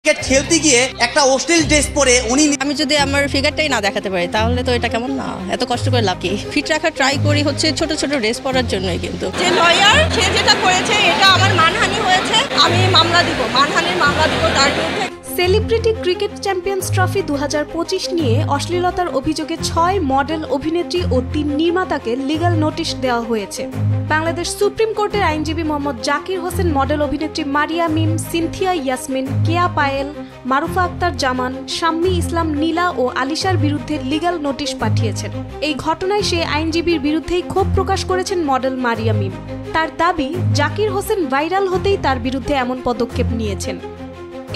Cricket খেলতে গিয়ে একটা অশ্লীল ড্রেস পরে উনি আমি যদি আমার ফিগারটাই না দেখাতে পারি তাহলে তো এটা কেমন না, এত কষ্ট করে লাভ কি? ফিট রাখা ট্রাই করি হচ্ছে ছোট ছোট ড্রেস পরার জন্যই, কিন্তু যে লয়ার সে যেটা করেছে এটা আমার মানহানি হয়েছে, আমি মামলা দিব, মানহানির মামলা দিব তার বিরুদ্ধে। সেলিব্রিটি ক্রিকেট চ্যাম্পিয়ন্স ট্রফি 2025 নিয়ে অশ্লীলতার অভিযোগে 6 মডেল, অভিনেত্রী ও 3 নির্মাতাকে লিগ্যাল নোটিশ দেওয়া হয়েছে। বাংলাদেশ সুপ্রিম কোর্টের আইনজীবী মোহাম্মদ জাকির হোসেন মডেল অভিনেত্রী মারিয়া মিম, সিনথিয়া ইয়াসমিন, কেয়া পায়েল, মারুফা আক্তার জামান, শাম্মী ইসলাম নীলা ও আলিশার বিরুদ্ধে লিগ্যাল নোটিশ পাঠিয়েছেন। এই ঘটনায় সে আইনজীবীর বিরুদ্ধেই ক্ষোভ প্রকাশ করেছেন মডেল মারিয়া মিম। তার দাবি, জাকির হোসেন ভাইরাল হতেই তার বিরুদ্ধে এমন পদক্ষেপ নিয়েছেন।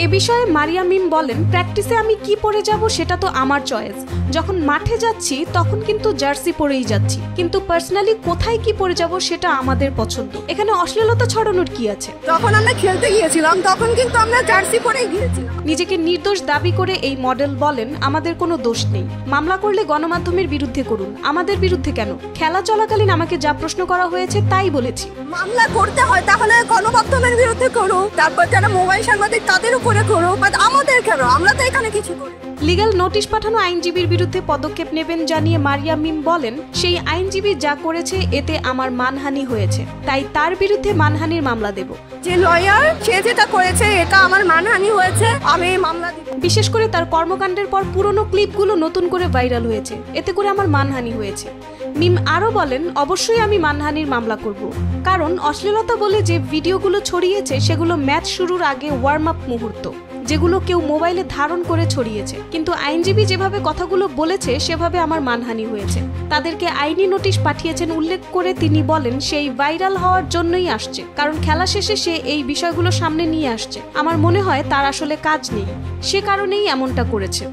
এ বিষয়ে মারিয়া মিম বলেন, প্র্যাকটিসে আমি কি পরে যাব সেটা তো আমার চয়েস। যখন মাঠে যাচ্ছি তখন কিন্তু জার্সি পরেই যাচ্ছি, কিন্তু পার্সোনালি কোথায় কি পরে যাব সেটা আমাদের পছন্দ। এখানে অশ্লীলতা ছড়ানোর কি আছে? যখন আমরা খেলতে গিয়েছিলাম তখন কিন্তু আমরা জার্সি পরেই গিয়েছিলাম। নিজেকে নির্দোষ দাবি করে এই মডেল বলেন, আমাদের কোনো দোষ নেই, মামলা করলে গণমাধ্যমের বিরুদ্ধে করুন, আমাদের বিরুদ্ধে কেন? খেলা চলাকালীন আমাকে যা প্রশ্ন করা হয়েছে তাই বলেছি। মামলা করতে হয় তাহলে গণমাধ্যমের বিরুদ্ধে করো, তারপর যারা মোবাইল সাংবাদিক তাদের উপরে করো, বাট আমাদের কেন? আমরা তো এখানে কিছু করি। লিগ্যাল নোটিশ পাঠানো আইনজীবীর বিরুদ্ধে পদক্ষেপ নেবেন জানিয়ে মারিয়া মিম বলেন, সেই আইনজীবী যা করেছে এতে আমার মানহানি হয়েছে, তাই তার বিরুদ্ধে মানহানির মামলা দেব। যে লয়ার সে যেটা করেছে এটা আমার মানহানি হয়েছে, আমি মামলা দিব। বিশেষ করে তার কর্মকাণ্ডের পর পুরনো ক্লিপগুলো নতুন করে ভাইরাল হয়েছে, এতে করে আমার মানহানি হয়েছে। মিম আরও বলেন, অবশ্যই আমি মানহানির মামলা করব, কারণ অশ্লীলতা বলে যে ভিডিওগুলো ছড়িয়েছে সেগুলো ম্যাচ শুরুর আগে ওয়ার্ম আপ মুহূর্ত, যেগুলো কেউ মোবাইলে ধারণ করে ছড়িয়েছে। কিন্তু আইনজীবী যেভাবে কথাগুলো বলেছে সেভাবে আমার মানহানি হয়েছে। তাদেরকে আইনি নোটিশ পাঠিয়েছেন উল্লেখ করে তিনি বলেন, সেই ভাইরাল হওয়ার জন্যই আসছে, কারণ খেলা শেষে সে এই বিষয়গুলো সামনে নিয়ে আসছে। আমার মনে হয় তার আসলে কাজ নেই, সে কারণেই এমনটা করেছে।